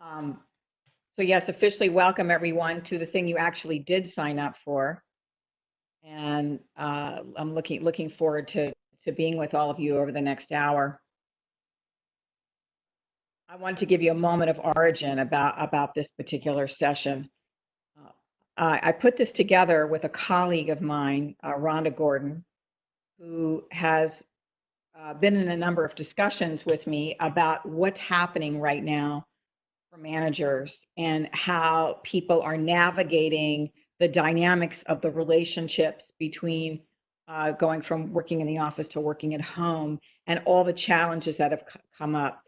Um, so yes, officially welcome everyone to the thing you actually did sign up for, and I'm looking forward to being with all of you over the next hour. I wanted to give you a moment of origin about this particular session. I put this together with a colleague of mine, Rhonda Gordon, who has been in a number of discussions with me about what's happening right now for managers and how people are navigating the dynamics of the relationships between going from working in the office to working at home and all the challenges that have come up.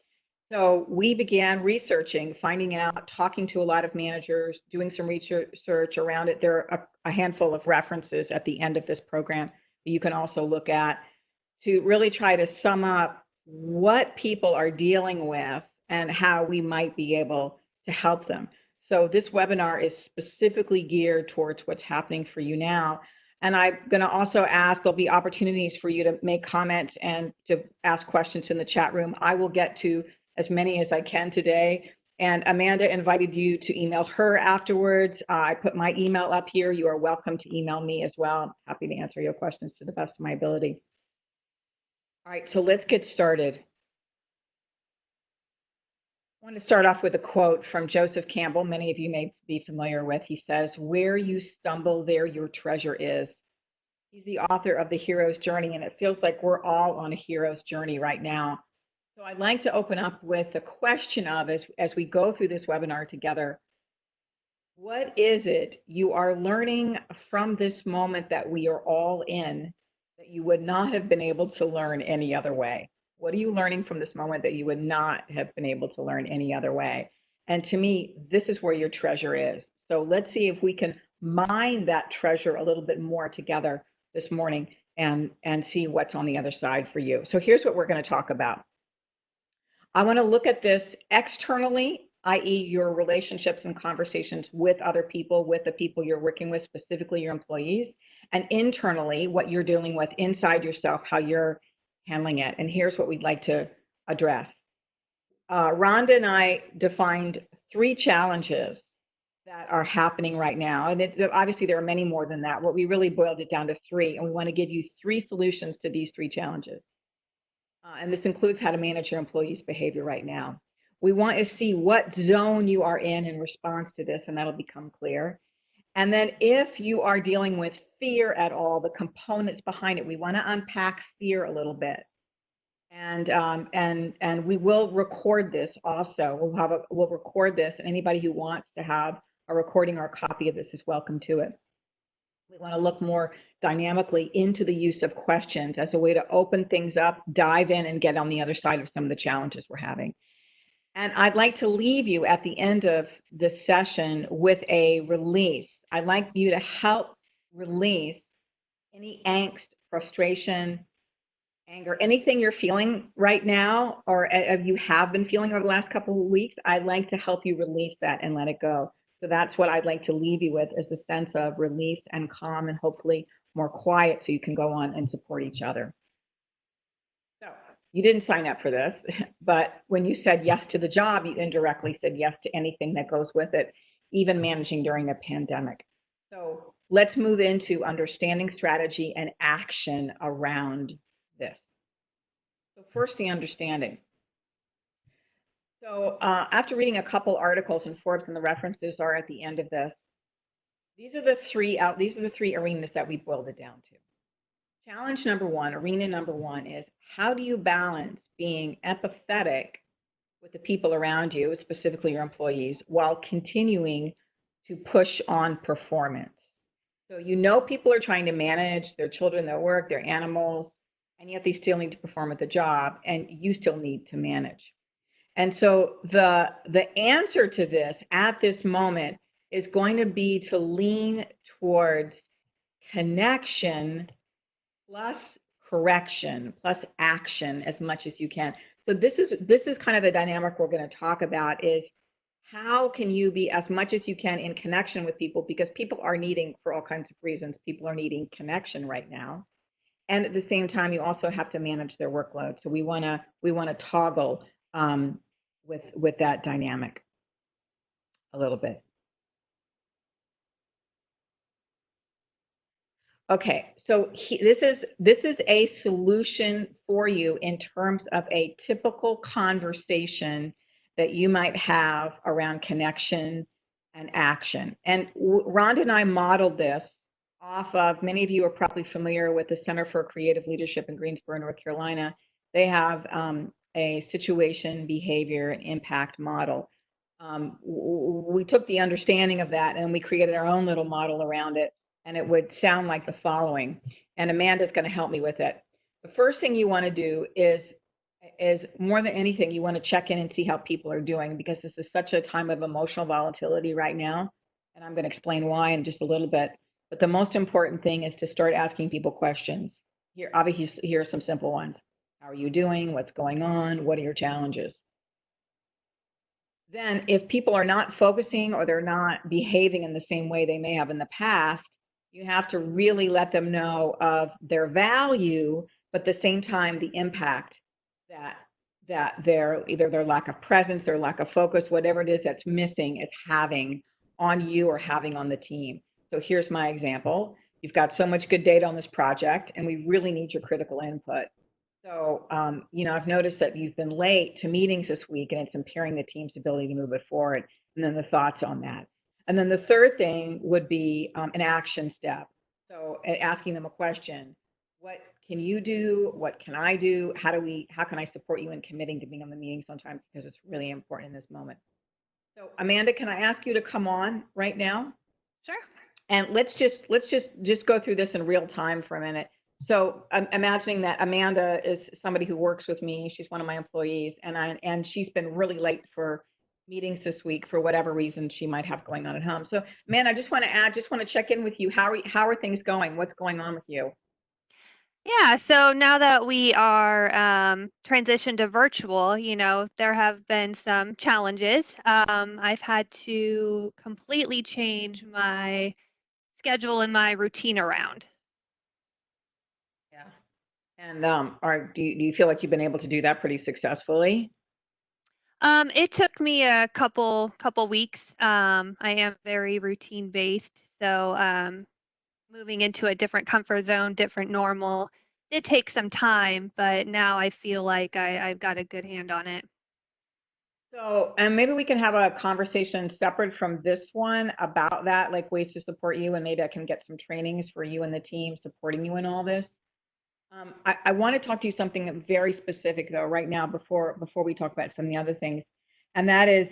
So we began researching, finding out, talking to a lot of managers, doing some research around it. There are a handful of references at the end of this program that you can also look at to really try to sum up what people are dealing with and how we might be able to help them. So this webinar is specifically geared towards what's happening for you now. And I'm going to also ask, there'll be opportunities for you to make comments and to ask questions in the chat room. I will get to as many as I can today. And Amanda invited you to email her afterwards. I put my email up here. You are welcome to email me as well. I'm happy to answer your questions to the best of my ability. All right, so let's get started. I want to start off with a quote from Joseph Campbell. Many of you may be familiar with. He says, "Where you stumble, there your treasure is." He's the author of The Hero's Journey, and it feels like we're all on a hero's journey right now. So I'd like to open up with a question of, as we go through this webinar together, what is it you are learning from this moment that we are all in that you would not have been able to learn any other way? What are you learning from this moment that you would not have been able to learn any other way? And to me, this is where your treasure is. So let's see if we can mine that treasure a little bit more together this morning and see what's on the other side for you. So here's what we're going to talk about. I want to look at this externally, i.e. your relationships and conversations with other people, with the people you're working with, specifically your employees, and internally, what you're dealing with inside yourself, how you're handling it. And here's what we'd like to address. Rhonda and I defined 3 challenges that are happening right now. And obviously, there are many more than that. What we really boiled it down to 3, and we want to give you 3 solutions to these 3 challenges. And this includes how to manage your employees' behavior right now. We want to see what zone you are in response to this, and that'll become clear. And then if you are dealing with fear at all, the components behind it, we want to unpack fear a little bit. And we will record this also. We'll record this, and anybody who wants to have a recording or a copy of this is welcome to it. We want to look more dynamically into the use of questions as a way to open things up, dive in, and get on the other side of some of the challenges we're having. And I'd like to leave you at the end of this session with a release. I'd like you to help release any angst, frustration, anger, anything you're feeling right now, or you have been feeling over the last couple of weeks. I'd like to help you release that and let it go. So that's what I'd like to leave you with, is a sense of release and calm and hopefully more quiet so you can go on and support each other. So you didn't sign up for this, but when you said yes to the job, you indirectly said yes to anything that goes with it, even managing during a pandemic. So let's move into understanding strategy and action around this. So first, the understanding. So after reading a couple articles in Forbes, and the references are at the end of this, these are the 3 arenas that we boiled it down to. Challenge number 1, arena number 1, is how do you balance being empathetic with the people around you, specifically your employees, while continuing to push on performance? So you know people are trying to manage their children, their work, their animals, and yet they still need to perform at the job, and you still need to manage. And so the answer to this at this moment is going to be to lean towards connection plus correction plus action as much as you can. So this is kind of the dynamic we're going to talk about, is how can you be as much as you can in connection with people, because people are needing, for all kinds of reasons, people are needing connection right now. And at the same time, you also have to manage their workload. So we want to toggle with that dynamic. a little bit. Okay, so this is a solution for you in terms of a typical conversation that you might have around connection and action. And Rhonda and I modeled this off of, many of you are probably familiar with the Center for Creative Leadership in Greensboro, North Carolina. They have a situation, behavior, and impact model. We took the understanding of that and we created our own little model around it, and it would sound like the following. And Amanda's going to help me with it. The first thing you want to do is more than anything, you want to check in and see how people are doing, because this is such a time of emotional volatility right now. And I'm going to explain why in just a little bit. But the most important thing is to start asking people questions. Here, obviously, here are some simple ones. How are you doing? What's going on? What are your challenges? Then if people are not focusing or they're not behaving in the same way they may have in the past, you have to really let them know of their value, but at the same time, the impact that either their lack of presence, their lack of focus, whatever it is that's missing, is having on you or having on the team. So here's my example. You've got so much good data on this project, and we really need your critical input. So, I've noticed that you've been late to meetings this week, and it's impairing the team's ability to move it forward. And then the thoughts on that. And then the third thing would be an action step. So asking them a question: what can you do? What can I do? How can I support you in committing to being on the meeting sometimes, because it's really important in this moment. So Amanda, can I ask you to come on right now? Sure. And let's just go through this in real time for a minute. So I'm imagining that Amanda is somebody who works with me. She's one of my employees, and she's been really late for meetings this week for whatever reason she might have going on at home. So, Amanda, I just want to check in with you. How are things going? What's going on with you? Yeah, so now that we are transitioned to virtual, there have been some challenges. I've had to completely change my schedule and my routine around. Yeah. And do you feel like you've been able to do that pretty successfully? It took me a couple weeks. I am very routine based, so moving into a different comfort zone, different normal, did take some time, but now I feel like I've got a good hand on it. So, and maybe we can have a conversation separate from this one about that, like ways to support you, and maybe I can get some trainings for you and the team supporting you in all this. I want to talk to you something very specific though, right now, before we talk about some of the other things, and that is,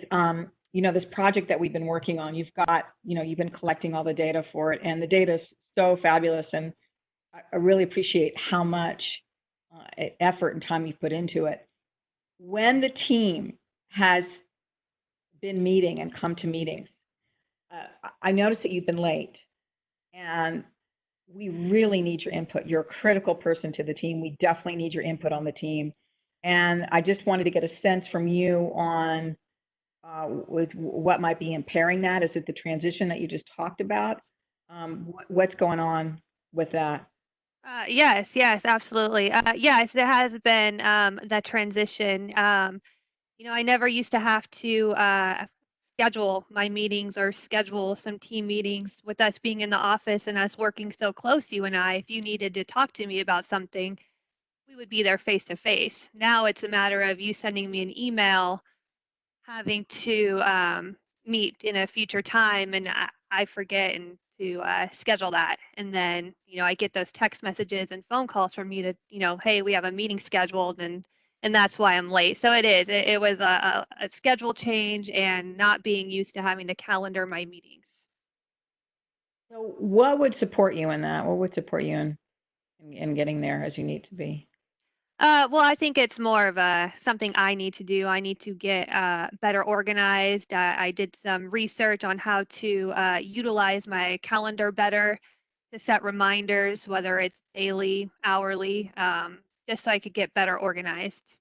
this project that we've been working on. You've been collecting all the data for it, and the data is so fabulous, and I really appreciate how much effort and time you've put into it. When the team has been meeting and come to meetings, I noticed that you've been late, and we really need your input. You're a critical person to the team. We definitely need your input on the team. And I just wanted to get a sense from you on with what might be impairing that. Is it the transition that you just talked about? What's going on with that? Yes, absolutely. Yes, there has been that transition. I never used to have to schedule my meetings or schedule some team meetings with us being in the office and us working so close, you and I. If you needed to talk to me about something, we would be there face to face. Now it's a matter of you sending me an email having to meet in a future time, and I forget and to schedule that. And then, I get those text messages and phone calls from you to, hey, we have a meeting scheduled, and that's why I'm late. So it was a schedule change and not being used to having to calendar my meetings. So what would support you in that? What would support you in getting there as you need to be? Well, I think it's more of something I need to do. I need to get better organized. I did some research on how to utilize my calendar better to set reminders, whether it's daily, hourly, just so I could get better organized.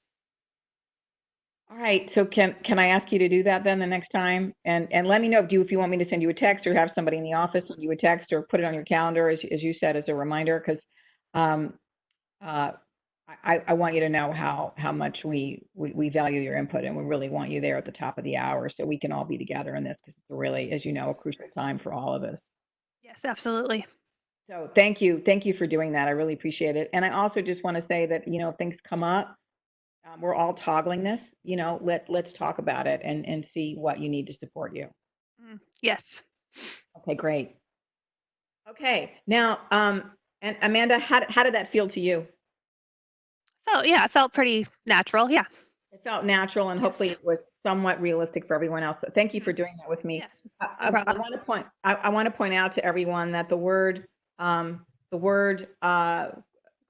All right. So can I ask you to do that then the next time? And let me know if you want me to send you a text or have somebody in the office send you a text or put it on your calendar as you said as a reminder, because I want you to know how much we value your input, and we really want you there at the top of the hour so we can all be together in this, because it's really, as you know, a crucial time for all of us. Yes, absolutely. So thank you for doing that. I really appreciate it. And I also just want to say that, if things come up, we're all toggling this. Let's talk about it and see what you need to support you. Yes. Okay, great. Okay, now, and Amanda, how did that feel to you? It felt pretty natural. Yeah. It felt natural, and hopefully Yes. it was somewhat realistic for everyone else. So thank you for Mhm. doing that with me. Yes. No I problem. want to point I want to point out to everyone that the word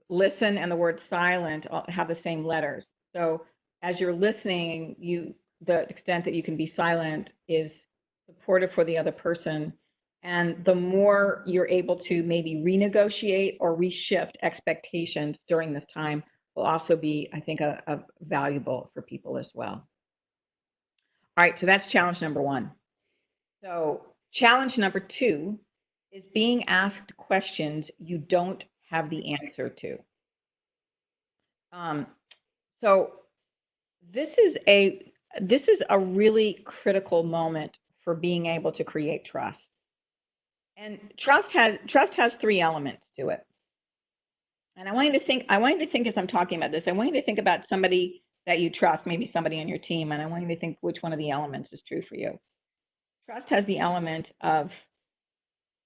listen and the word silent have the same letters. So as you're listening, the extent that you can be silent is supportive for the other person. And the more you're able to maybe renegotiate or reshift expectations during this time will also be, I think, a valuable for people as well. All right, so that's challenge number one. So challenge number two is being asked questions you don't have the answer to. Um, so this is a really critical moment for being able to create trust. And trust has three elements to it. And I want you to think as I'm talking about this, I want you to think about somebody that you trust, maybe somebody on your team, and I want you to think which one of the elements is true for you. Trust has the element of,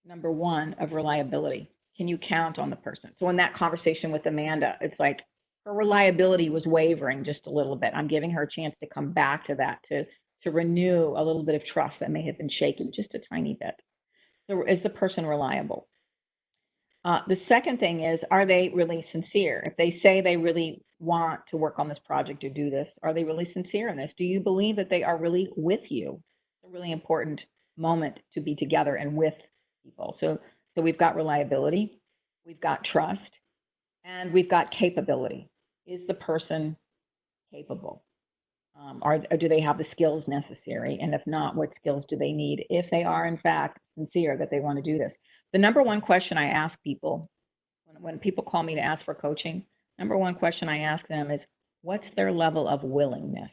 number one, of reliability. Can you count on the person? So in that conversation with Amanda, it's like her reliability was wavering just a little bit. I'm giving her a chance to come back to that, to renew a little bit of trust that may have been shaken just a tiny bit. So is the person reliable? The second thing is, are they really sincere? If they say they really want to work on this project or do this, are they really sincere in this? Do you believe that they are really with you? It's a really important moment to be together and with people. So we've got reliability, we've got trust, and we've got capability. Is the person capable? Or do they have the skills necessary? And if not, what skills do they need if they are, in fact, sincere that they want to do this? The number one question I ask people when people call me to ask for coaching, number one question I ask them is, what's their level of willingness?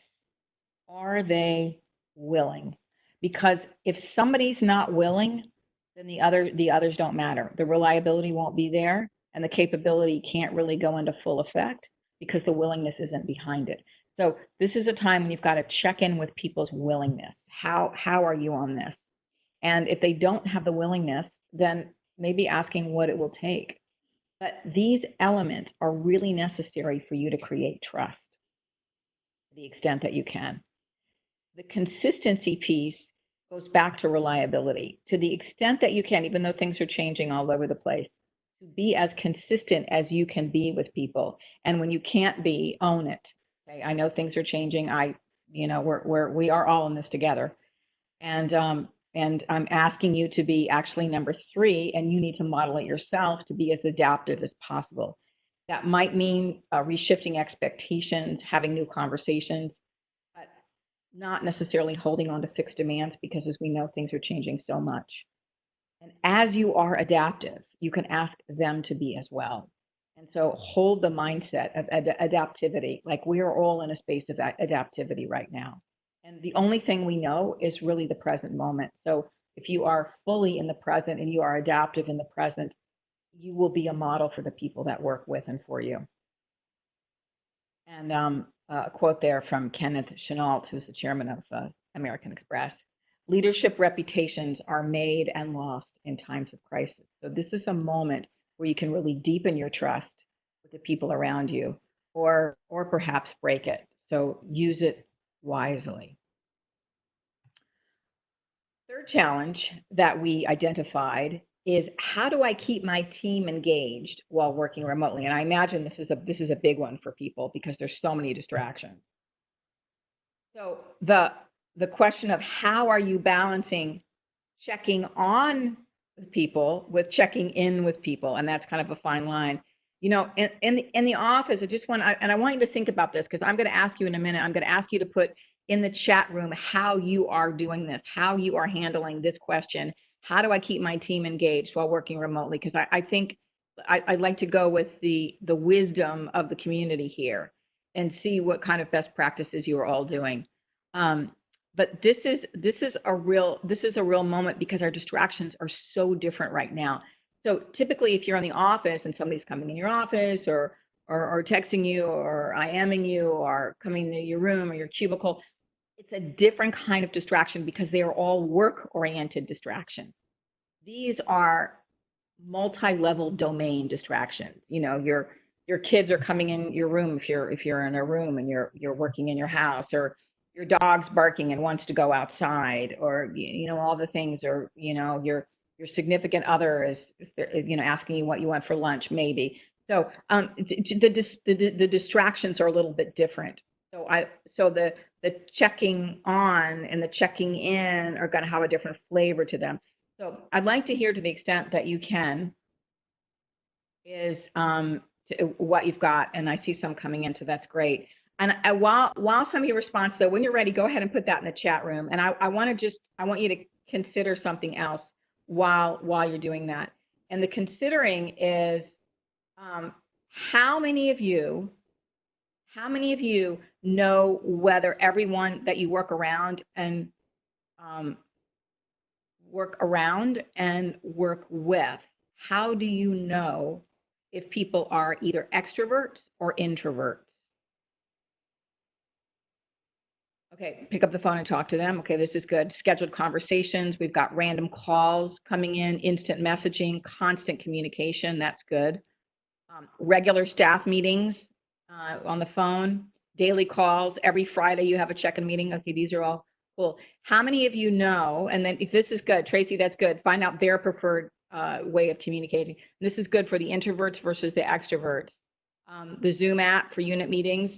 Are they willing? Because if somebody's not willing, then the others don't matter. The reliability won't be there, and the capability can't really go into full effect because the willingness isn't behind it. So this is a time when you've got to check in with people's willingness. How are you on this? And if they don't have the willingness, then maybe asking what it will take. But these elements are really necessary for you to create trust to the extent that you can. The consistency piece goes back to reliability. To the extent that you can, even though things are changing all over the place, to be as consistent as you can be with people. And when you can't be, own it. Okay, I know things are changing. We are all in this together. And I'm asking you to be actually number three, and you need to model it yourself to be as adaptive as possible. That might mean reshifting expectations, having new conversations, but not necessarily holding on to fixed demands, because as we know, things are changing so much. And as you are adaptive, you can ask them to be as well. And so hold the mindset of adaptivity, like we are all in a space of adaptivity right now. And the only thing we know is really the present moment. So if you are fully in the present and you are adaptive in the present, you will be a model for the people that work with and for you. And a quote there from Kenneth Chenault, who's the chairman of American Express. Leadership reputations are made and lost in times of crisis. So this is a moment where you can really deepen your trust with the people around you, or perhaps break it. So use it wisely. Third challenge that we identified is, how do I keep my team engaged while working remotely? And I imagine this is a big one for people because there's so many distractions. So the question of how are you balancing checking on with people with checking in with people, and that's kind of a fine line. In the office, I want you to think about this, because I'm going to ask you in a minute. I'm going to ask you to put in the chat room how you are doing this, how you are handling this question. How do I keep my team engaged while working remotely? Because I think I'd like to go with the wisdom of the community here and see what kind of best practices you are all doing. But this is a real moment because our distractions are so different right now. So typically, if you're in the office and somebody's coming in your office or texting you or IMing you or coming to your room or your cubicle, it's a different kind of distraction because they are all work-oriented distractions. These are multi-level domain distractions. You know, your kids are coming in your room if you're in a room and you're working in your house, or your dog's barking and wants to go outside, or all the things, or your significant other is asking you what you want for lunch maybe. So the distractions are a little bit different. So the checking on and the checking in are going to have a different flavor to them. So I'd like to hear, to the extent that you can, is what you've got, and I see some coming in, so that's great. And while some of your response, though, when you're ready, go ahead and put that in the chat room. And I want you to consider something else while you're doing that. And the considering is how many of you know whether everyone that you work around and work with, how do you know if people are either extroverts or introverts? Okay, pick up the phone and talk to them. Okay, this is good. Scheduled conversations. We've got random calls coming in, instant messaging, constant communication. That's good. Regular staff meetings on the phone, daily calls. Every Friday you have a check-in meeting. Okay, these are all cool. How many of you know, and then if this is good, Tracy, that's good, find out their preferred way of communicating. This is good for the introverts versus the extroverts. The Zoom app for unit meetings,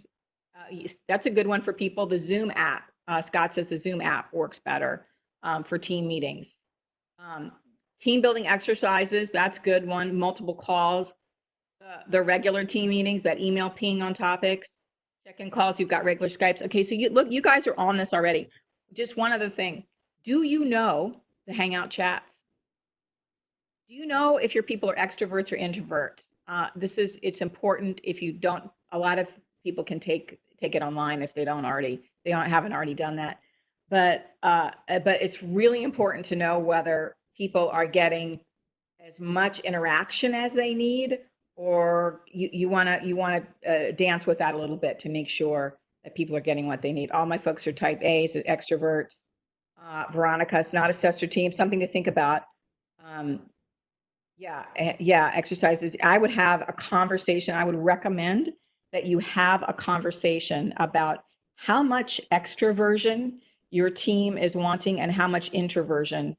that's a good one for people. The Zoom app, Scott says the Zoom app works better for team meetings. Team building exercises, that's a good one. Multiple calls. The regular team meetings, that email ping on topics. Check-in calls, you've got regular Skypes. Okay, so look, you guys are on this already. Just one other thing. Do you know the Hangout chats? Do you know if your people are extroverts or introverts? It's important. If you don't, a lot of people can take it online if they haven't already done that. But it's really important to know whether people are getting as much interaction as they need, or you want to dance with that a little bit to make sure that people are getting what they need. All my folks are type A's, extroverts. Veronica, it's not assessor team, something to think about. Yeah, exercises. I would have a conversation. I would recommend that you have a conversation about how much extroversion your team is wanting and how much introversion.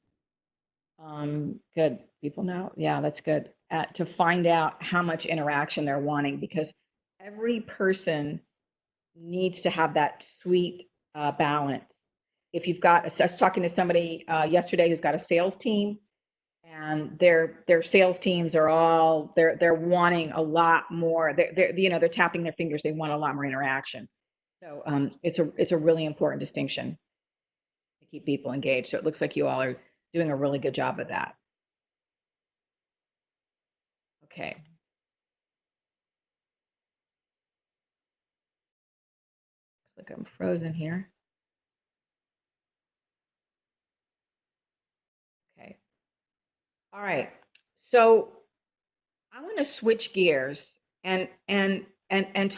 Good. People know. Yeah, that's good. To find out how much interaction they're wanting, because every person needs to have that sweet balance. If you've got, I was talking to somebody yesterday who's got a sales team, and their sales teams are all, they're wanting a lot more. They're tapping their fingers. They want a lot more interaction. So it's a really important distinction to keep people engaged. So it looks like you all are doing a really good job of that. Okay. Looks like I'm frozen here. Okay. All right. So I want to switch gears and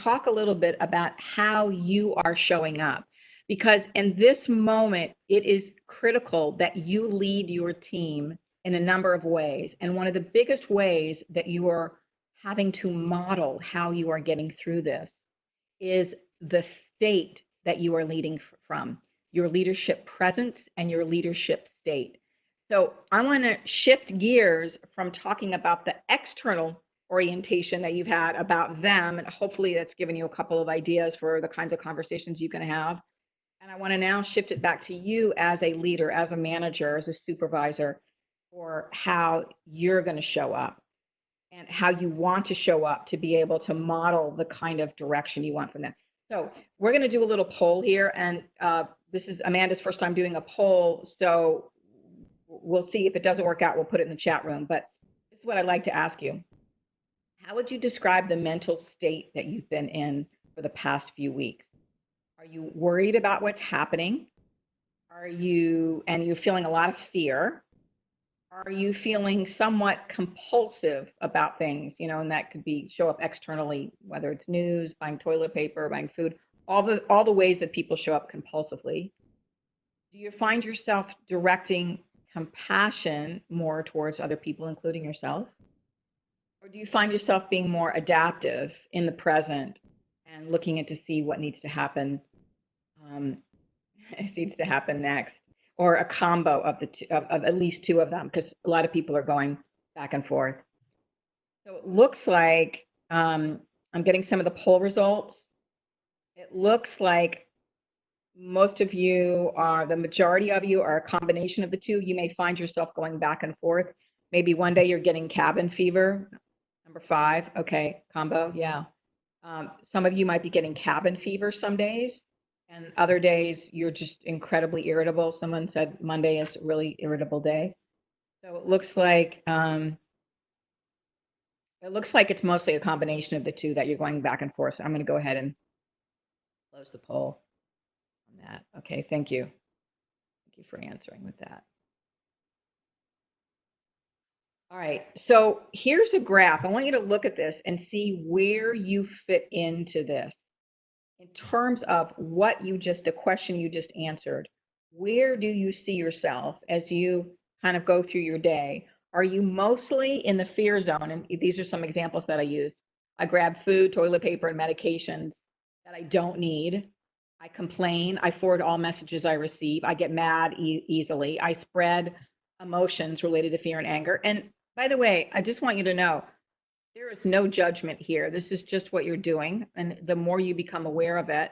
talk a little bit about how you are showing up, because in this moment it is critical that you lead your team in a number of ways. And one of the biggest ways that you are having to model how you are getting through this is the state that you are leading from, your leadership presence and your leadership state. So I want to shift gears from talking about the external orientation that you've had about them, and hopefully that's given you a couple of ideas for the kinds of conversations you can have. And I want to now shift it back to you as a leader, as a manager, as a supervisor, for how you're going to show up and how you want to show up to be able to model the kind of direction you want from them. So we're going to do a little poll here, and this is Amanda's first time doing a poll, so we'll see. If it doesn't work out, we'll put it in the chat room. But this is what I'd like to ask you. How would you describe the mental state that you've been in for the past few weeks? Are you worried about what's happening? And you're feeling a lot of fear? Are you feeling somewhat compulsive about things, and that could show up externally, whether it's news, buying toilet paper, buying food, all the ways that people show up compulsively? Do you find yourself directing compassion more towards other people, including yourself? Or do you find yourself being more adaptive in the present and looking to see what needs to happen, um, needs to happen next? Or a combo of of at least two of them, because a lot of people are going back and forth. So it looks like I'm getting some of the poll results. It looks like most of you the majority of you are a combination of the two. You may find yourself going back and forth. Maybe one day you're getting cabin fever. Number 5, okay, combo, yeah. Some of you might be getting cabin fever some days, and other days you're just incredibly irritable. Someone said Monday is a really irritable day. So it looks like it's mostly a combination of the two that you're going back and forth. So I'm going to go ahead and close the poll on that. Okay, thank you. Thank you for answering with that. All right, so here's a graph. I want you to look at this and see where you fit into this. In terms of the question you just answered, where do you see yourself as you kind of go through your day? Are you mostly in the fear zone? And these are some examples that I use. I grab food, toilet paper, and medications that I don't need. I complain. I forward all messages I receive. I get mad easily. I spread emotions related to fear and anger. And by the way, I just want you to know, there is no judgment here. This is just what you're doing. And the more you become aware of it,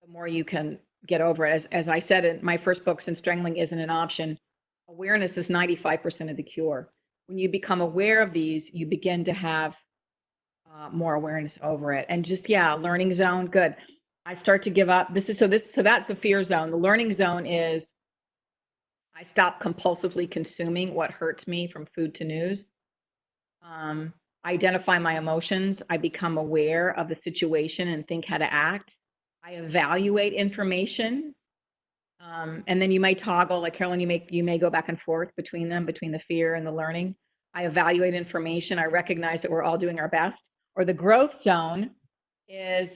the more you can get over it. As I said in my first book, Since Strangling Isn't an Option, awareness is 95% of the cure. When you become aware of these, you begin to have more awareness over it. And just, learning zone, good. I start to give up. So that's the fear zone. The learning zone is I stop compulsively consuming what hurts me, from food to news. I identify my emotions. I become aware of the situation and think how to act. I evaluate information. And then you may toggle, like Carolyn, you may go back and forth between the fear and the learning. I evaluate information. I recognize that we're all doing our best. Or the growth zone is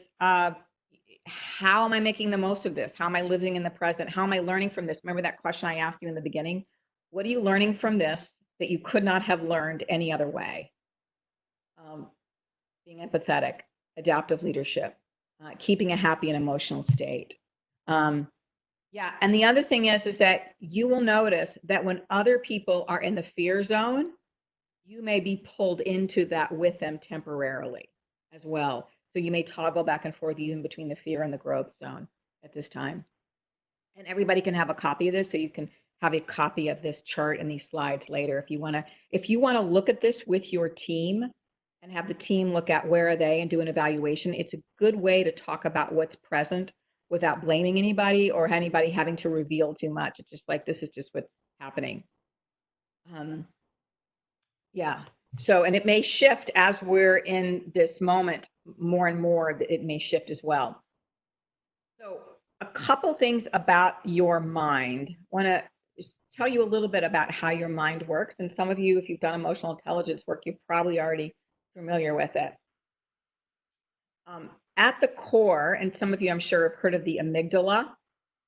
how am I making the most of this? How am I living in the present? How am I learning from this? Remember that question I asked you in the beginning? What are you learning from this that you could not have learned any other way? Being empathetic, adaptive leadership, keeping a happy and emotional state. And the other thing is that you will notice that when other people are in the fear zone, you may be pulled into that with them temporarily as well. So you may toggle back and forth even between the fear and the growth zone at this time. And everybody can have a copy of this, so you can have a copy of this chart and these slides later if you want to look at this with your team and have the team look at where are they and do an evaluation. It's a good way to talk about what's present without blaming anybody or anybody having to reveal too much. It's just like, this is just what's happening. So, and it may shift as we're in this moment more and more, it may shift as well. So a couple things about your mind. I want to tell you a little bit about how your mind works. And some of you, if you've done emotional intelligence work, you're probably already familiar with it. At the core, and some of you I'm sure have heard of the amygdala.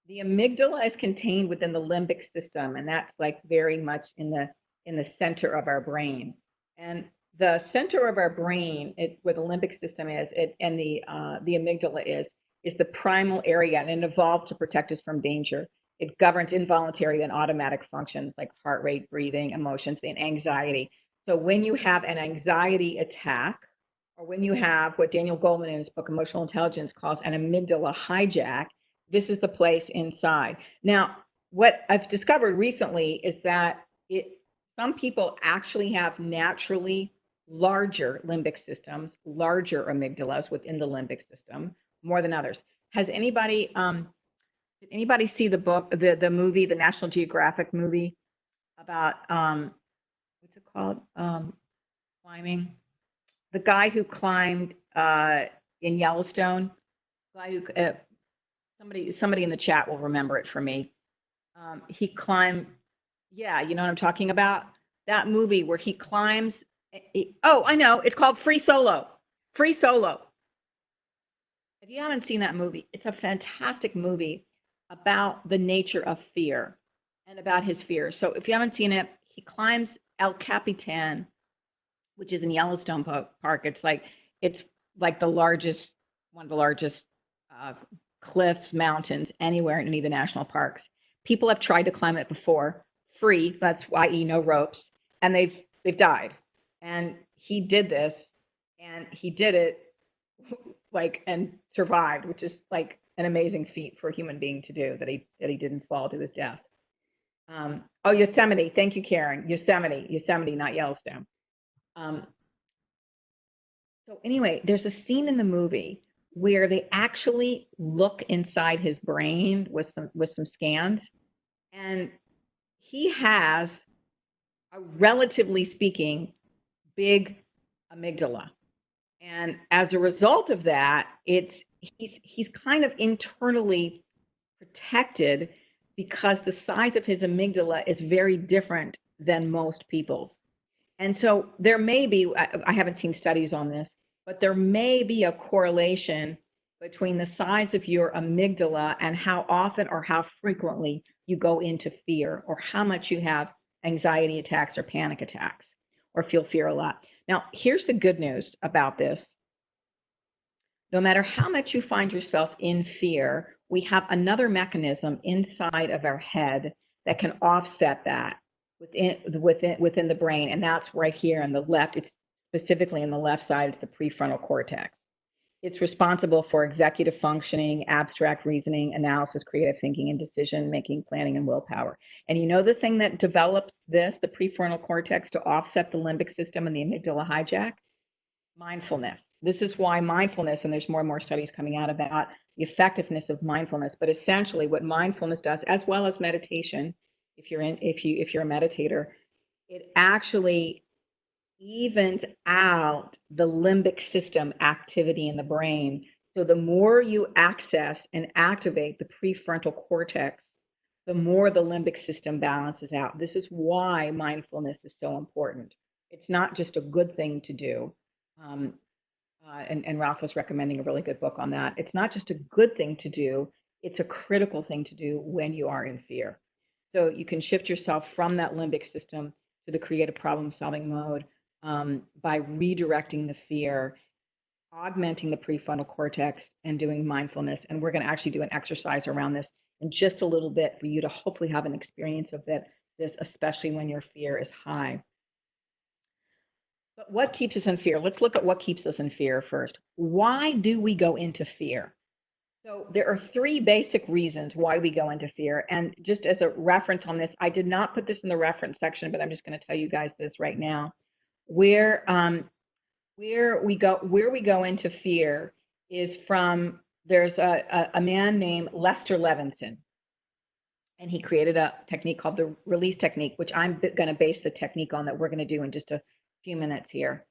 The amygdala is contained within the limbic system, and that's like very much in the center of our brain. And the center of our brain, where the limbic system is, and the amygdala is the primal area, and it evolved to protect us from danger. It governs involuntary and automatic functions like heart rate, breathing, emotions, and anxiety. So when you have an anxiety attack, or when you have what Daniel Goleman in his book Emotional Intelligence calls an amygdala hijack, this is the place inside. Now, what I've discovered recently is that some people actually have naturally larger limbic systems, larger amygdalas within the limbic system, more than others. Has anybody, did anybody see the book, the movie, the National Geographic movie about, what's it called? Climbing. the guy who climbed in Yellowstone, guy who, somebody in the chat will remember it for me. He climbed, yeah, you know what I'm talking about? That movie where he climbs. Oh, I know. It's called Free Solo. Free Solo. If you haven't seen that movie, it's a fantastic movie about the nature of fear and about his fears. So if you haven't seen it, he climbs El Capitan, which is in Yellowstone Park. It's like the largest, one of the largest cliffs, mountains anywhere in any of the national parks. People have tried to climb it before, free. That's i.e. no ropes, and they've died. And he did this, and he did it and survived, which is like an amazing feat for a human being to do. That he didn't fall to his death. Oh, Yosemite. Thank you, Karen. Yosemite, not Yellowstone. So anyway, there's a scene in the movie where they actually look inside his brain with some scans, and he has a, relatively speaking, big amygdala. And as a result of that, he's kind of internally protected because the size of his amygdala is very different than most people's. And so there may be, I haven't seen studies on this, but there may be a correlation between the size of your amygdala and how often or how frequently you go into fear, or how much you have anxiety attacks or panic attacks, or feel fear a lot. Now, here's the good news about this. No matter how much you find yourself in fear, we have another mechanism inside of our head that can offset that within the brain, and that's right here on the left. It's specifically in the left side. It's the prefrontal cortex. It's responsible for executive functioning, abstract reasoning, analysis, creative thinking, and decision making, planning, and willpower. And you know the thing that develops this, the prefrontal cortex, to offset the limbic system and the amygdala hijack? Mindfulness. This is why mindfulness, and there's more and more studies coming out about the effectiveness of mindfulness, but essentially what mindfulness does, as well as meditation, if you're a meditator, it actually evens out the limbic system activity in the brain. So the more you access and activate the prefrontal cortex, the more the limbic system balances out. This is why mindfulness is so important. It's not just a good thing to do. And Ralph was recommending a really good book on that. It's not just a good thing to do, it's a critical thing to do when you are in fear. So you can shift yourself from that limbic system to the creative problem-solving mode by redirecting the fear, augmenting the prefrontal cortex, and doing mindfulness. And we're going to actually do an exercise around this in just a little bit for you to hopefully have an experience of this, especially when your fear is high. But what keeps us in fear? Let's look at what keeps us in fear first. Why do we go into fear? So there are three basic reasons why we go into fear. And just as a reference on this, I did not put this in the reference section, but I'm just going to tell you guys this right now. Where we go into fear is from, there's a man named Lester Levinson, and he created a technique called the release technique, which I'm going to base the technique on that we're going to do in just a few minutes here.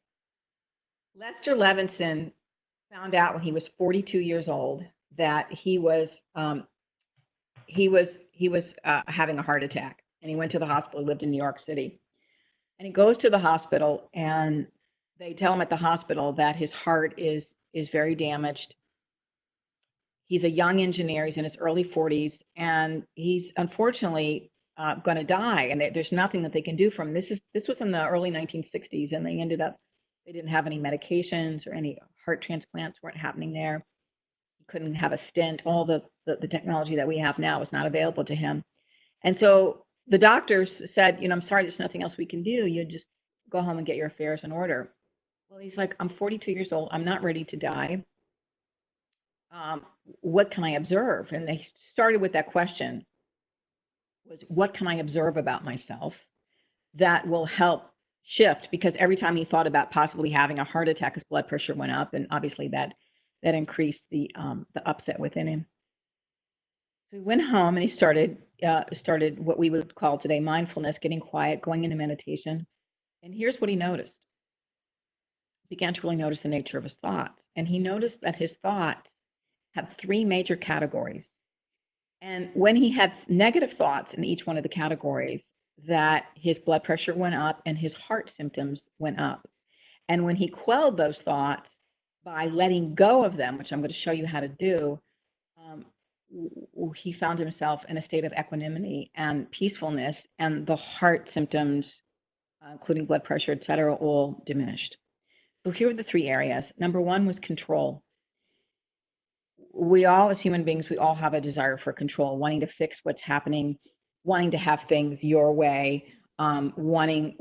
Lester Levinson found out when he was 42 years old that he was having a heart attack, and he went to the hospital. He lived in New York City, and he goes to the hospital, and they tell him at the hospital that his heart is very damaged. He's a young engineer. He's in his early 40s, and he's unfortunately going to die. And there's nothing that they can do for him. This was in the early 1960s, and they didn't have any medications or any heart transplants weren't happening there. He couldn't have a stent. All the technology that we have now is not available to him. And so the doctors said, I'm sorry, there's nothing else we can do. You just go home and get your affairs in order. Well, he's like, I'm 42 years old. I'm not ready to die. What can I observe? And they started with that question, was what can I observe about myself that will help shift? Because every time he thought about possibly having a heart attack, his blood pressure went up, and obviously that increased the upset within him. So he went home and he started what we would call today mindfulness, getting quiet, going into meditation. And here's what he noticed. began to really notice the nature of his thoughts. And he noticed that his thoughts had three major categories. And when he had negative thoughts in each one of the categories, that his blood pressure went up and his heart symptoms went up. And when he quelled those thoughts by letting go of them, which I'm going to show you how to do, he found himself in a state of equanimity and peacefulness, and the heart symptoms, including blood pressure, et cetera, all diminished. So here are the three areas. Number one was control. We all, as human beings, we all have a desire for control, wanting to fix what's happening, wanting to have things your way, wanting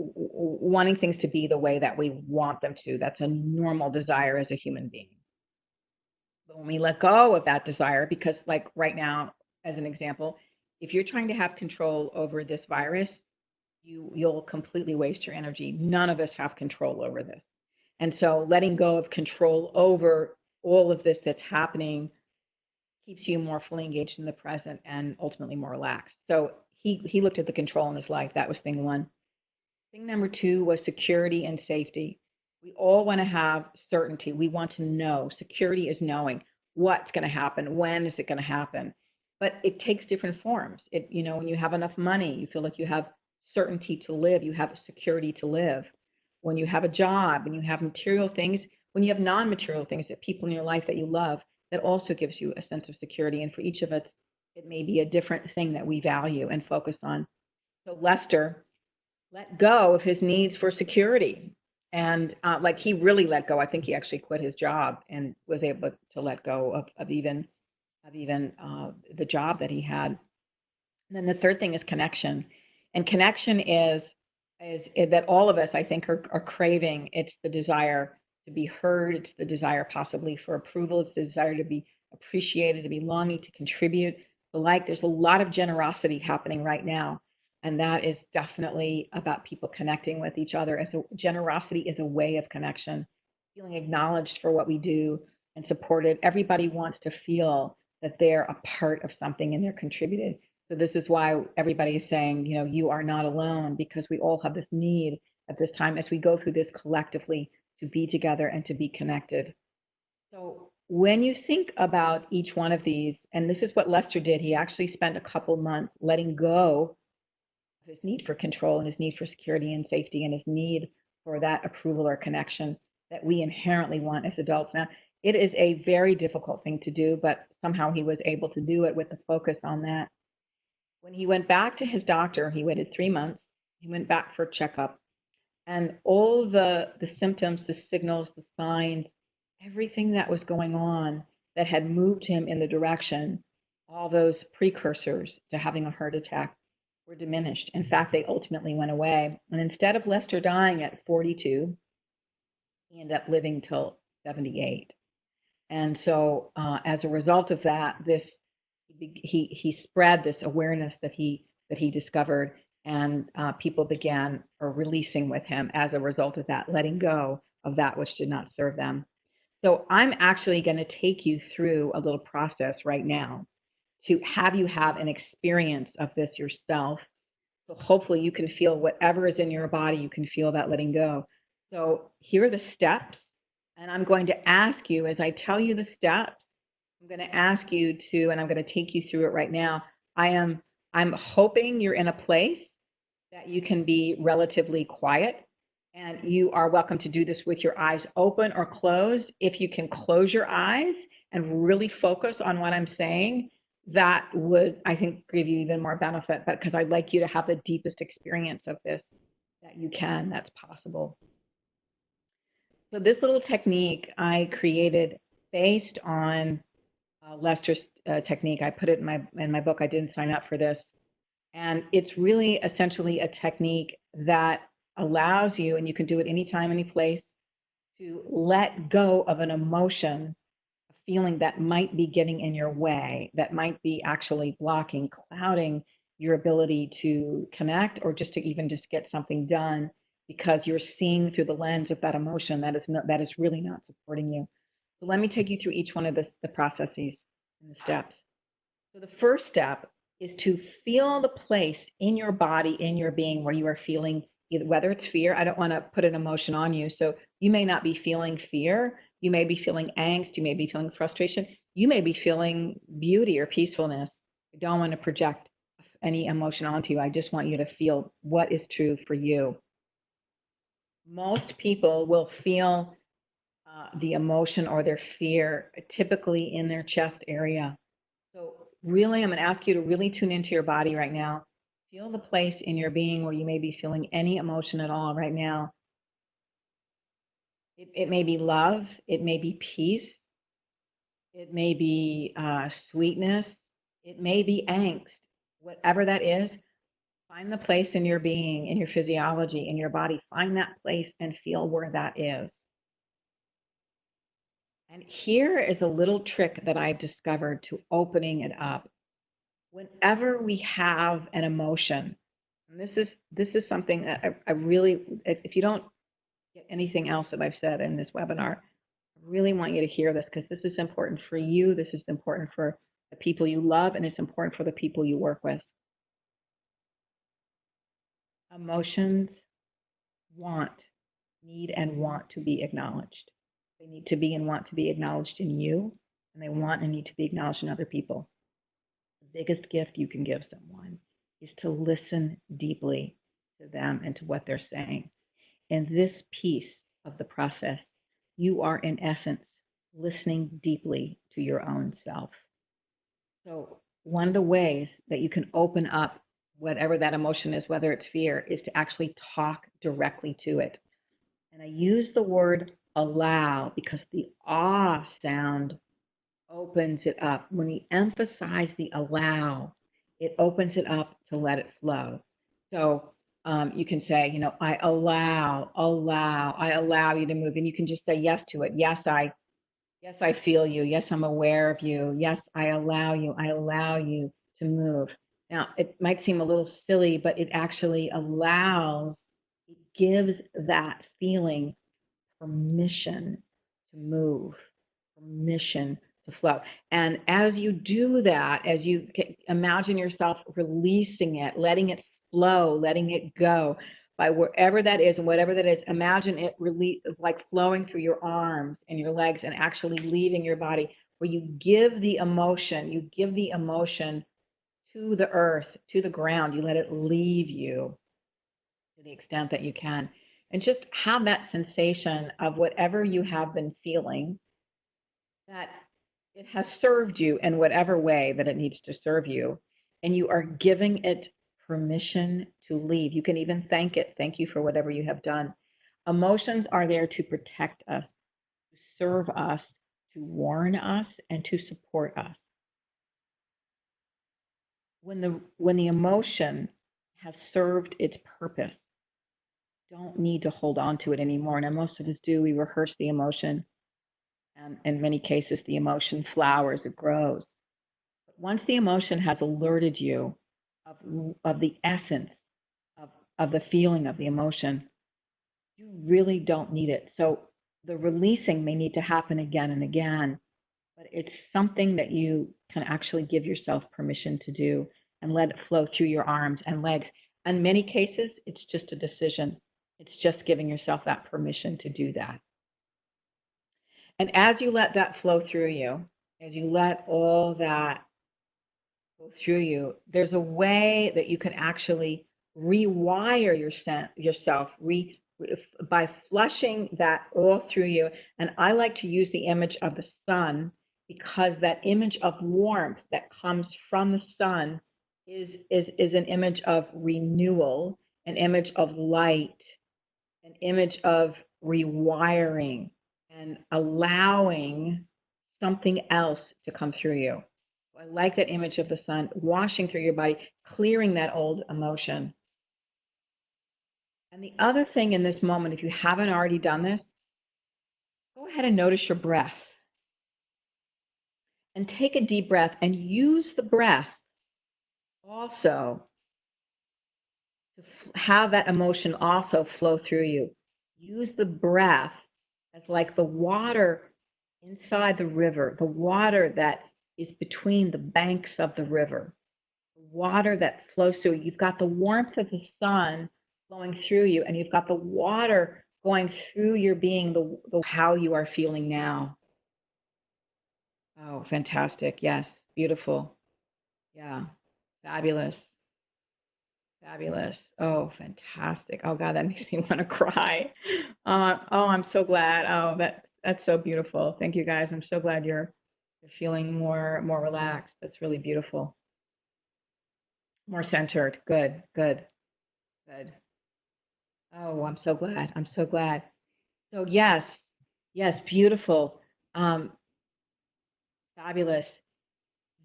things to be the way that we want them to. That's a normal desire as a human being. But when we let go of that desire, because like right now, as an example, if you're trying to have control over this virus, you'll completely waste your energy. None of us have control over this. And so letting go of control over all of this that's happening keeps you more fully engaged in the present and ultimately more relaxed. So he looked at the control in his life. That was thing one. Thing number two was security and safety. We all want to have certainty. We want to know. Security is knowing what's going to happen, when is it going to happen. But it takes different forms. When you have enough money, you feel like you have certainty to live, you have security to live. When you have a job and you have material things, when you have non-material things, that people in your life that you love, that also gives you a sense of security. And for each of us, it may be a different thing that we value and focus on. So Lester let go of his needs for security. And he really let go. I think he actually quit his job and was able to let go of even the job that he had. And then the third thing is connection. And connection is that all of us, I think, are craving. It's the desire to be heard. It's the desire possibly for approval. It's the desire to be appreciated, to be longing to contribute. There's a lot of generosity happening right now. And that is definitely about people connecting with each other. Generosity is a way of connection, feeling acknowledged for what we do and supported. Everybody wants to feel that they're a part of something and they're contributed. So this is why everybody is saying, you are not alone, because we all have this need at this time as we go through this collectively to be together and to be connected. So when you think about each one of these, and this is what Lester did, he actually spent a couple months letting go of his need for control and his need for security and safety and his need for that approval or connection that we inherently want as adults. Now, it is a very difficult thing to do, but somehow he was able to do it with the focus on that. When he went back to his doctor, he waited 3 months. He went back for a checkup. And all the symptoms, the signals, the signs, everything that was going on that had moved him in the direction, all those precursors to having a heart attack were diminished. In fact, they ultimately went away. And instead of Lester dying at 42, he ended up living till 78. And so as a result of that, he spread this awareness that he discovered, and people began releasing with him as a result of that, letting go of that which did not serve them. So I'm actually going to take you through a little process right now to have you have an experience of this yourself. So hopefully you can feel whatever is in your body, you can feel that letting go. So here are the steps, and I'm going to ask you, as I tell you the steps, I'm going to ask you to, and I'm going to take you through it right now. I'm hoping you're in a place that you can be relatively quiet, and you are welcome to do this with your eyes open or closed. If you can close your eyes and really focus on what I'm saying, that would, I think, give you even more benefit, but because I'd like you to have the deepest experience of this that you can, that's possible. So this little technique I created based on Lester's technique. I put it in my book. I didn't sign up for this. And it's really essentially a technique that allows you, and you can do it anytime, any place, to let go of an emotion, a feeling that might be getting in your way, that might be actually blocking, clouding your ability to connect or just to even just get something done, because you're seeing through the lens of that emotion that is really not supporting you. So let me take you through each one of the processes and the steps. So the first step is to feel the place in your body, in your being, where you are feeling, whether it's fear. I don't want to put an emotion on you. So You may not be feeling fear. You may be feeling angst. You may be feeling frustration. You may be feeling beauty or peacefulness. I don't want to project any emotion onto you. I just want you to feel what is true for you. Most people will feel the emotion or their fear typically in their chest area. So really, I'm going to ask you to really tune into your body right now. Feel the place in your being where you may be feeling any emotion at all right now. It may be love. It may be peace. It may be sweetness. It may be angst. Whatever that is, find the place in your being, in your physiology, in your body. Find that place and feel where that is. And here is a little trick that I've discovered to opening it up. Whenever we have an emotion, and this is something that I really, if you don't get anything else that I've said in this webinar, I really want you to hear this because this is important for you. This is important for the people you love, and it's important for the people you work with. Emotions need and want to be acknowledged. They need to be and want to be acknowledged in you, and they want and need to be acknowledged in other people. The biggest gift you can give someone is to listen deeply to them and to what they're saying. In this piece of the process, you are in essence listening deeply to your own self. So one of the ways that you can open up whatever that emotion is, whether it's fear, is to actually talk directly to it. And I use the word allow because the ah sound opens it up. When we emphasize the allow, it opens it up to let it flow. So you can say, I allow you to move. And you can just say yes to it. Yes, I feel you. Yes, I'm aware of you. Yes, I allow you to move. Now, it might seem a little silly, but it actually allows, it gives that feeling permission to move, permission to flow. And as you do that, as you imagine yourself releasing it, letting it flow, letting it go by wherever that is and whatever that is, imagine it like flowing through your arms and your legs and actually leaving your body, where you give the emotion to the earth, to the ground. You let it leave you to the extent that you can. And just have that sensation of whatever you have been feeling, that it has served you in whatever way that it needs to serve you, and you are giving it permission to leave. You can even thank it. Thank you for whatever you have done. Emotions are there to protect us, to serve us, to warn us, and to support us. When the emotion has served its purpose, don't need to hold on to it anymore. Now, most of us do. We rehearse the emotion, and in many cases, the emotion flowers, it grows. But once the emotion has alerted you of the essence of the feeling of the emotion, you really don't need it. So the releasing may need to happen again and again, but it's something that you can actually give yourself permission to do and let it flow through your arms and legs. In many cases, it's just a decision. It's just giving yourself that permission to do that. And as you let that flow through you, as you let all that go through you, there's a way that you can actually rewire yourself by flushing that all through you. And I like to use the image of the sun, because that image of warmth that comes from the sun is an image of renewal, an image of light, an image of rewiring and allowing something else to come through you. I like that image of the sun washing through your body, clearing that old emotion. And the other thing in this moment, if you haven't already done this, go ahead and notice your breath. And take a deep breath and use the breath also to have that emotion also flow through you. Use the breath as like the water inside the river, the water that is between the banks of the river, the water that flows through. You've got the warmth of the sun flowing through you, and you've got the water going through your being, how you are feeling now. Oh, fantastic. Yes, beautiful. Yeah, fabulous. Fabulous. Oh, fantastic. Oh God, that makes me want to cry. Oh, I'm so glad. Oh, that's so beautiful. Thank you guys. I'm so glad you're feeling more relaxed. That's really beautiful. More centered. Good, good, good. Oh, I'm so glad. I'm so glad. So yes, yes, beautiful. Um, Fabulous.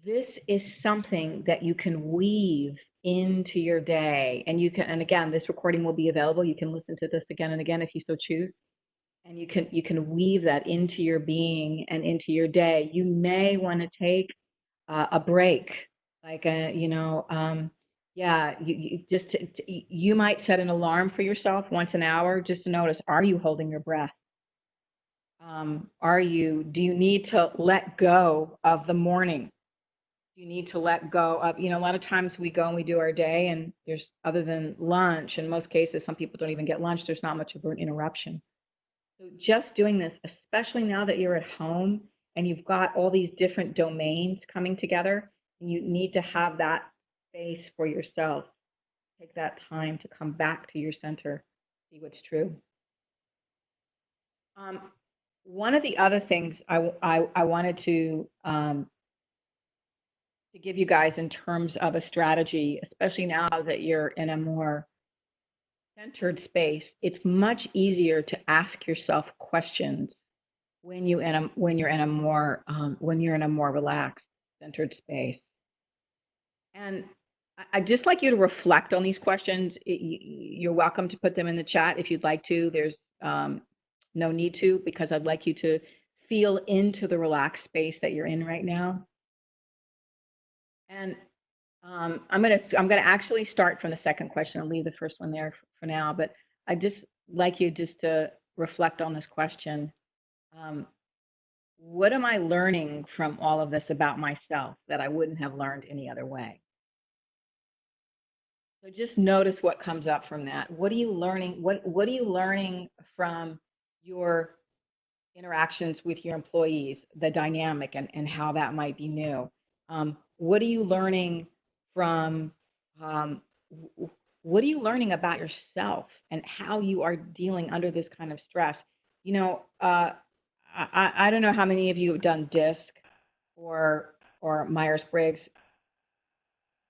This is something that you can weave into your day. And you can, and again, this recording will be available. You can listen to this again and again if you so choose. And you can weave that into your being and into your day. You may want to take a break, like yeah, you might set an alarm for yourself once an hour just to notice: are you holding your breath? Do you need to let go of the morning? You need to let go of, a lot of times we go and we do our day, and there's, other than lunch, in most cases, some people don't even get lunch, there's not much of an interruption. So just doing this, especially now that you're at home and you've got all these different domains coming together, and you need to have that space for yourself. Take that time to come back to your center, see what's true. One of the other things I wanted to give you guys in terms of a strategy, especially now that you're in a more centered space, it's much easier to ask yourself questions when you're in a more relaxed, centered space. And I'd just like you to reflect on these questions. You're welcome to put them in the chat if you'd like to. There's no need to, because I'd like you to feel into the relaxed space that you're in right now. And I'm gonna actually start from the second question and leave the first one there for now. But I'd just like you just to reflect on this question. What am I learning from all of this about myself that I wouldn't have learned any other way? So just notice what comes up from that. What are you learning? What are you learning from your interactions with your employees, the dynamic and how that might be new? What are you learning from, what are you learning about yourself and how you are dealing under this kind of stress? I don't know how many of you have done DISC or Myers-Briggs,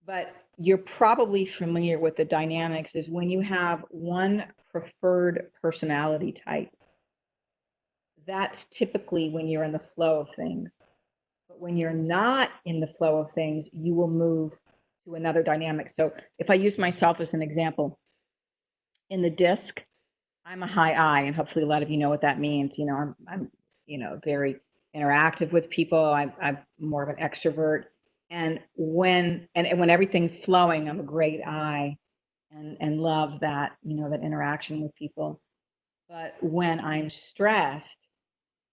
but you're probably familiar with the dynamics is when you have one preferred personality type. That's typically when you're in the flow of things. But when you're not in the flow of things, you will move to another dynamic. So if I use myself as an example, in the DISC, I'm a high I, and hopefully a lot of you know what that means. I'm very interactive with people. I'm more of an extrovert. And when everything's flowing, I'm a great I, and love that, that interaction with people. But when I'm stressed,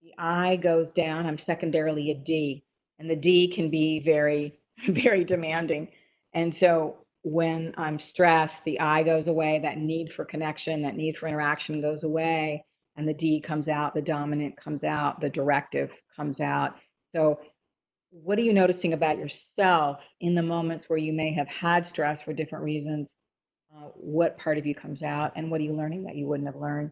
the I goes down. I'm secondarily a D, and the D can be very, very demanding. And so when I'm stressed, the I goes away. That need for connection, that need for interaction goes away, and the D comes out. The dominant comes out. The directive comes out. So what are you noticing about yourself in the moments where you may have had stress for different reasons? What part of you comes out, and what are you learning that you wouldn't have learned?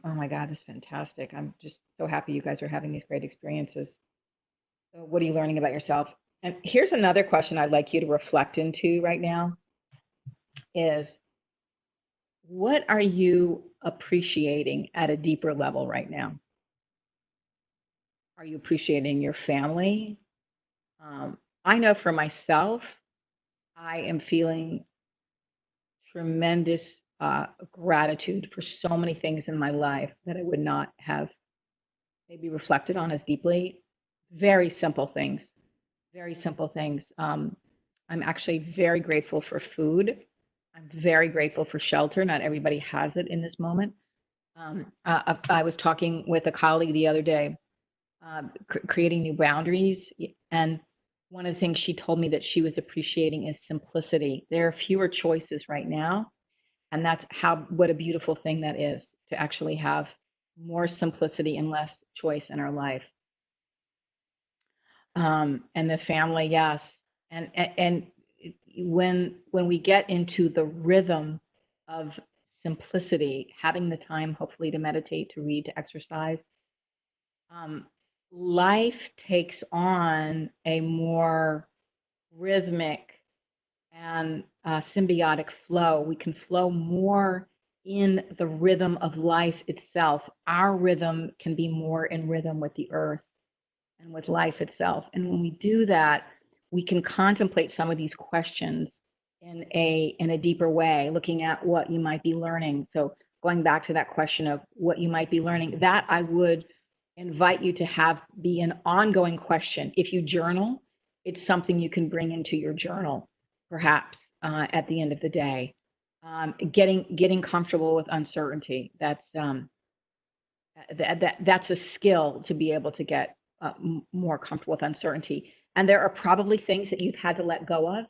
Oh my God, this is fantastic. I'm just so happy you guys are having these great experiences. So what are you learning about yourself? And here's another question I'd like you to reflect into right now is, what are you appreciating at a deeper level right now? Are you appreciating your family? I know for myself, I am feeling tremendous gratitude for so many things in my life that I would not have maybe reflected on as deeply. Very simple things, very simple things. I'm actually very grateful for food. I'm very grateful for shelter. Not everybody has it in this moment. I was talking with a colleague the other day, creating new boundaries. And one of the things she told me that she was appreciating is simplicity. There are fewer choices right now. And that's what a beautiful thing that is, to actually have more simplicity and less choice in our life. And the family, yes. And when we get into the rhythm of simplicity, having the time, hopefully, to meditate, to read, to exercise, life takes on a more rhythmic and symbiotic flow. We can flow more in the rhythm of life itself. Our rhythm can be more in rhythm with the earth and with life itself. And when we do that, we can contemplate some of these questions in a deeper way, looking at what you might be learning. So going back to that question of what you might be learning, that I would invite you to have be an ongoing question. If you journal, it's something you can bring into your journal, perhaps at the end of the day. Getting comfortable with uncertainty. That's a skill, to be able to get more comfortable with uncertainty. And there are probably things that you've had to let go of.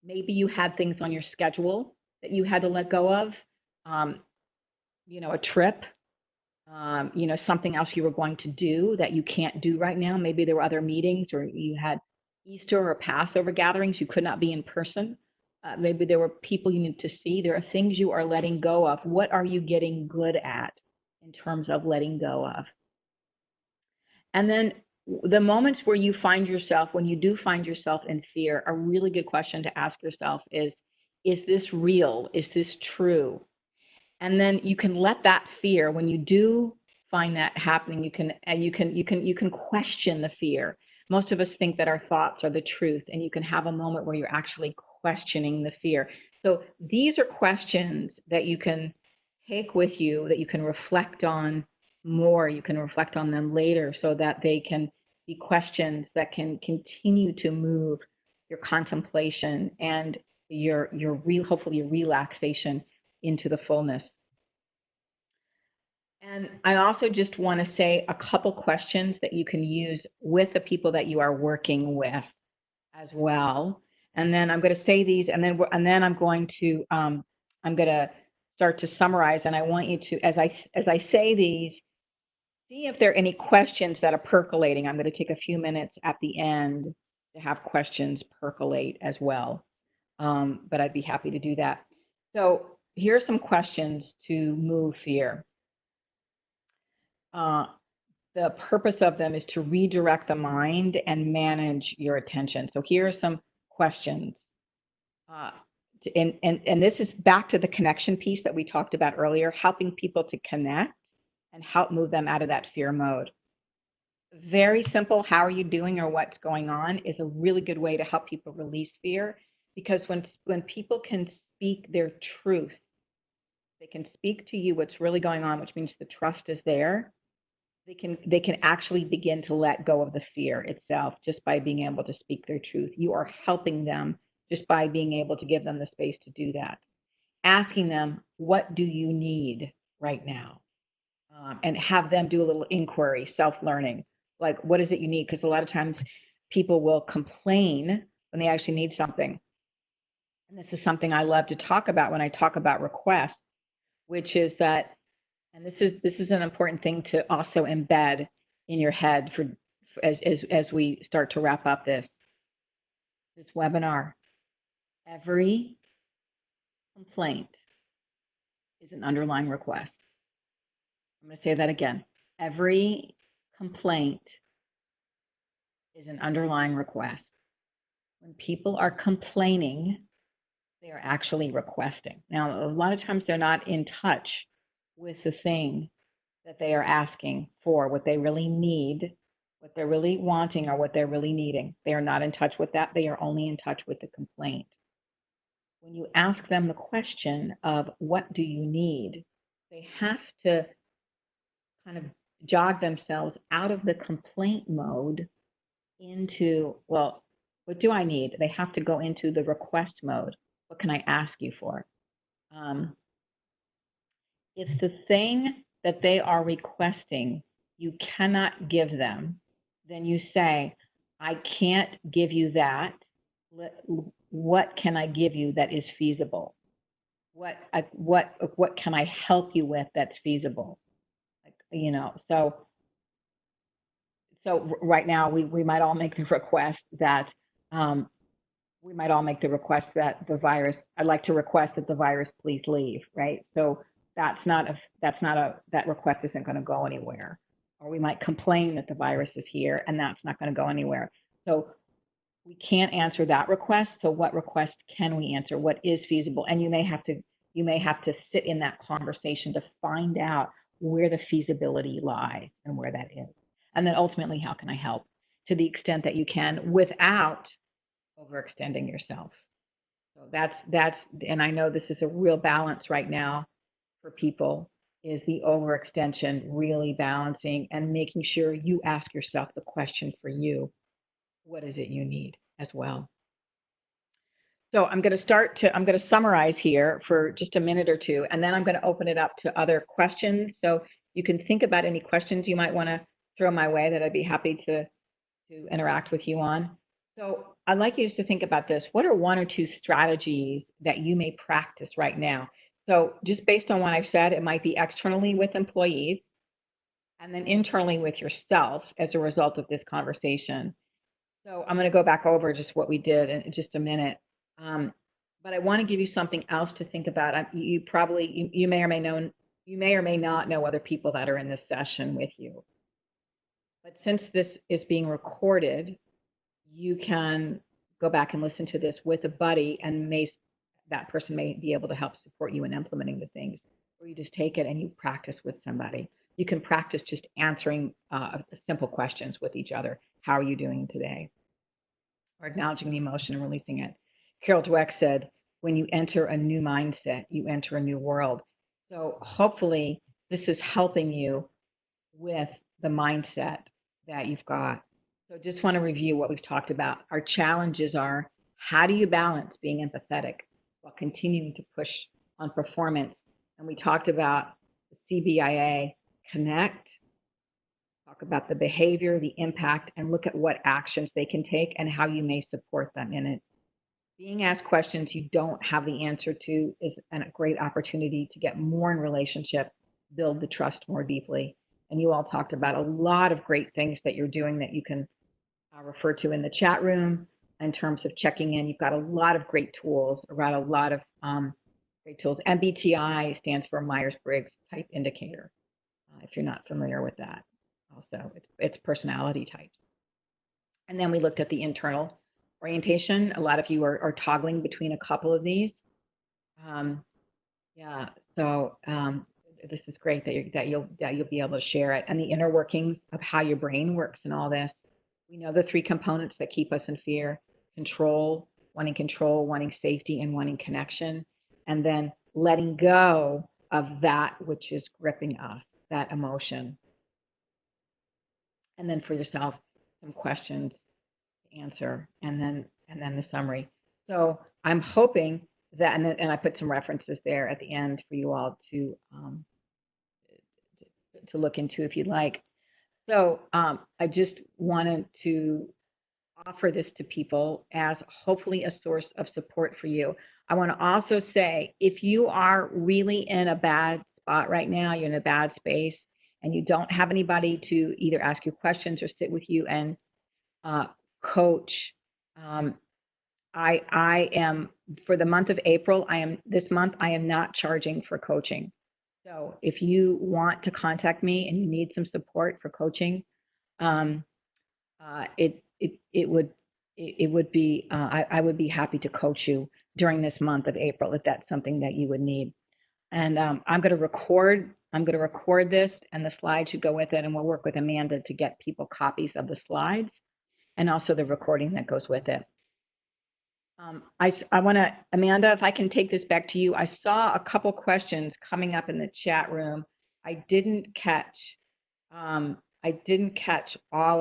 Maybe you had things on your schedule that you had to let go of. A trip, something else you were going to do that you can't do right now. Maybe there were other meetings, or you had Easter or Passover gatherings you could not be in person. Maybe there were people you need to see. There are things you are letting go of. What are you getting good at in terms of letting go of? And then the moments where you find yourself, when you do find yourself in fear, a really good question to ask yourself is this real? Is this true? And then you can let that fear, when you do find that happening, you can question the fear. Most of us think that our thoughts are the truth, and you can have a moment where you're actually questioning the fear. So these are questions that you can take with you, that you can reflect on more. You can reflect on them later, so that they can be questions that can continue to move your contemplation and hopefully your relaxation into the fullness. And I also just want to say a couple questions that you can use with the people that you are working with as well. And then I'm going to say these, and then I'm going to start to summarize. And I want you to, as I say these, see if there are any questions that are percolating. I'm going to take a few minutes at the end to have questions percolate as well. But I'd be happy to do that. So here are some questions to move fear. The purpose of them is to redirect the mind and manage your attention. So here are some questions. And this is back to the connection piece that we talked about earlier, helping people to connect and help move them out of that fear mode. Very simple, how are you doing or what's going on, is a really good way to help people release fear, because when people can speak their truth, they can speak to you what's really going on, which means the trust is there. They can actually begin to let go of the fear itself just by being able to speak their truth. You are helping them just by being able to give them the space to do that. Asking them, what do you need right now? And have them do a little inquiry, self-learning. Like, what is it you need? Because a lot of times people will complain when they actually need something. And this is something I love to talk about when I talk about requests, which is that, and this is an important thing to also embed in your head as we start to wrap up this webinar. Every complaint is an underlying request. I'm going to say that again. Every complaint is an underlying request. When people are complaining, they are actually requesting. Now, a lot of times they're not in touch with the thing that they are asking for, what they really need, what they're really wanting, or what they're really needing. They are not in touch with that. They are only in touch with the complaint. When you ask them the question of what do you need, they have to kind of jog themselves out of the complaint mode into, well, what do I need? They have to go into the request mode. What can I ask you for? If the thing that they are requesting you cannot give them, then you say, I can't give you that. What can I give you that is feasible? what can I help you with that's feasible? Like, you know, so right now we might all make the request that the virus, I'd like to request that the virus please leave, right? So that request isn't going to go anywhere. Or we might complain that the virus is here and that's not going to go anywhere. So we can't answer that request. So what request can we answer? What is feasible? And you may have to sit in that conversation to find out where the feasibility lies and where that is. And then ultimately, how can I help to the extent that you can without overextending yourself? So that's, and I know this is a real balance right now for people, is the overextension, really balancing and making sure you ask yourself the question for you, what is it you need as well? So I'm going to summarize here for just a minute or two, and then I'm going to open it up to other questions. So you can think about any questions you might want to throw my way that I'd be happy to interact with you on. So I'd like you to think about this. What are one or two strategies that you may practice right now? So just based on what I've said, it might be externally with employees and then internally with yourself as a result of this conversation. So I'm going to go back over just what we did in just a minute. But I want to give you something else to think about. You may or may not know other people that are in this session with you. But since this is being recorded, you can go back and listen to this with a buddy, and that person may be able to help support you in implementing the things. Or you just take it and you practice with somebody. You can practice just answering simple questions with each other. How are you doing today? Or acknowledging the emotion and releasing it. Carol Dweck said, when you enter a new mindset, you enter a new world. So hopefully this is helping you with the mindset that you've got. So just want to review what we've talked about. Our challenges are, how do you balance being empathetic while continuing to push on performance? And we talked about the CBIA, connect, talk about the behavior, the impact, and look at what actions they can take and how you may support them in it. Being asked questions you don't have the answer to is a great opportunity to get more in relationship, build the trust more deeply. And you all talked about a lot of great things that you're doing that you can refer to in the chat room in terms of checking in. You've got a lot of great tools, around a lot of great tools. MBTI stands for Myers-Briggs Type Indicator, if you're not familiar with that. Also, it's personality types. And then we looked at the internal orientation. A lot of you are toggling between a couple of these. Yeah, so this is great that you'll be able to share it. And the inner workings of how your brain works and all this. We know the three components that keep us in fear: control, wanting safety, and wanting connection. And then letting go of that which is gripping us, that emotion. And then for yourself, some questions to answer, and then the summary. So I'm hoping that, and I put some references there at the end for you all to look into if you'd like. So I just wanted to offer this to people as hopefully a source of support for you. I want to also say, if you are really in a bad spot right now, you're in a bad space, and you don't have anybody to either ask you questions or sit with you and coach, I am, for the month of April, this month I am not charging for coaching. So if you want to contact me and you need some support for coaching, it would be, I would be happy to coach you during this month of April if that's something that you would need. And I'm going to record this, and the slides should go with it, and we'll work with Amanda to get people copies of the slides and also the recording that goes with it. I want to, Amanda, if I can take this back to you. I saw a couple questions coming up in the chat room. I didn't catch all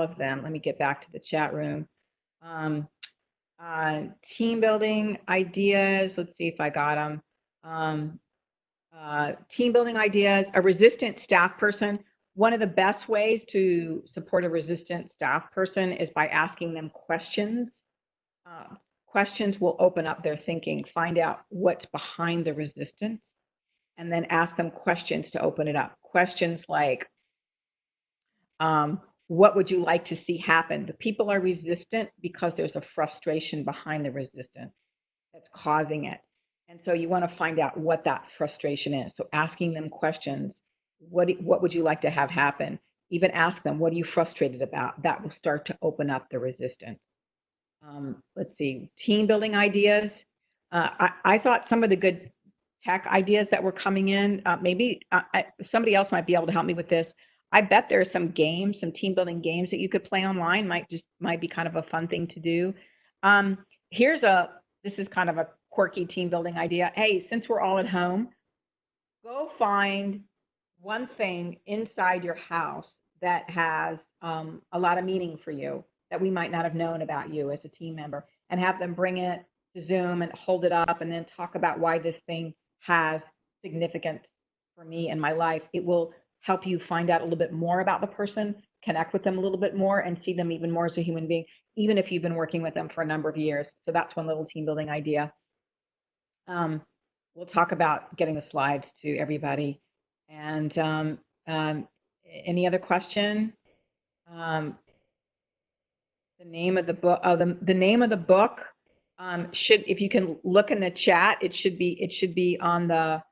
of them. Let me get back to the chat room. Team building ideas. Let's see if I got them. Team building ideas. A resistant staff person. One of the best ways to support a resistant staff person is by asking them questions. questions will open up their thinking, find out what's behind the resistance, and then ask them questions to open it up. Questions like, what would you like to see happen? The people are resistant because there's a frustration behind the resistance that's causing it. And so you want to find out what that frustration is. So asking them questions, what would you like to have happen? Even ask them, what are you frustrated about? That will start to open up the resistance. Let's see, team building ideas. I thought some of the good tech ideas that were coming in, maybe somebody else might be able to help me with this. I bet there are some games, some team building games that you could play online. Might be kind of a fun thing to do. This is kind of a quirky team building idea. Hey, since we're all at home, go find one thing inside your house that has a lot of meaning for you that we might not have known about you as a team member, and have them bring it to Zoom and hold it up and then talk about why this thing has significance for me in my life. It will help you find out a little bit more about the person, connect with them a little bit more, and see them even more as a human being, even if you've been working with them for a number of years. So that's one little team building idea. We'll talk about getting the slides to everybody. And any other question? The name of the book. The name of the book should, if you can look in the chat, it should be on the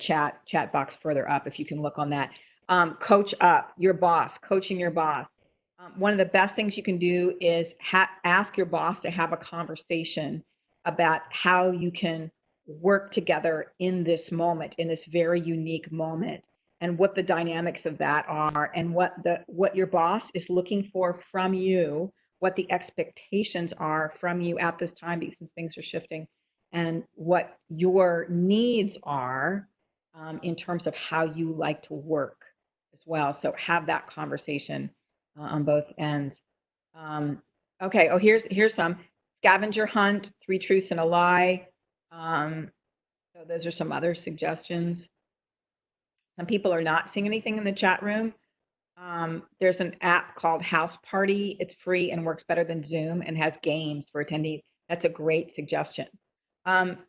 chat box further up. If you can look on that. Coach up your boss. Coaching your boss. One of the best things you can do is ask your boss to have a conversation about how you can work together in this moment, in this very unique moment, and what the dynamics of that are, and what your boss is looking for from you, what the expectations are from you at this time, because things are shifting, and what your needs are in terms of how you like to work as well. So have that conversation on both ends. Okay, here's some. Scavenger hunt, 3 truths and a lie. So those are some other suggestions. Some people are not seeing anything in the chat room. There's an app called House Party. It's free and works better than Zoom and has games for attendees. That's a great suggestion.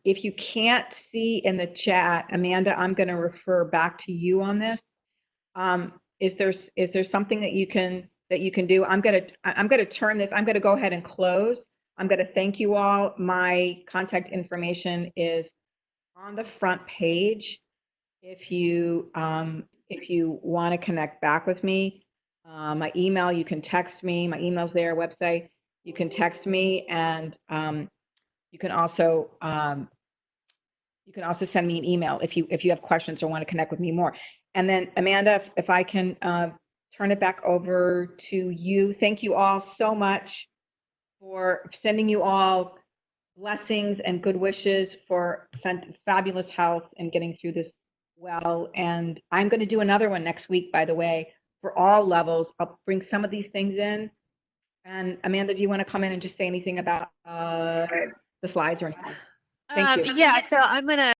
If you can't see in the chat, Amanda, I'm going to refer back to you on this. Is there something that you can do? I'm going to turn this. I'm going to go ahead and close. I'm going to thank you all. My contact information is on the front page. If you want to connect back with me, my email, you can text me. My email's there. Website, you can text me, and you can also send me an email if you have questions or want to connect with me more. And then Amanda, if I can turn it back over to you. Thank you all so much for sending you all blessings and good wishes for fabulous health and getting through this well. And I'm going to do another one next week, by the way, for all levels. I'll bring some of these things in. And Amanda, do you want to come in and just say anything about the slides or anything? Thank you. Yeah, so I'm going to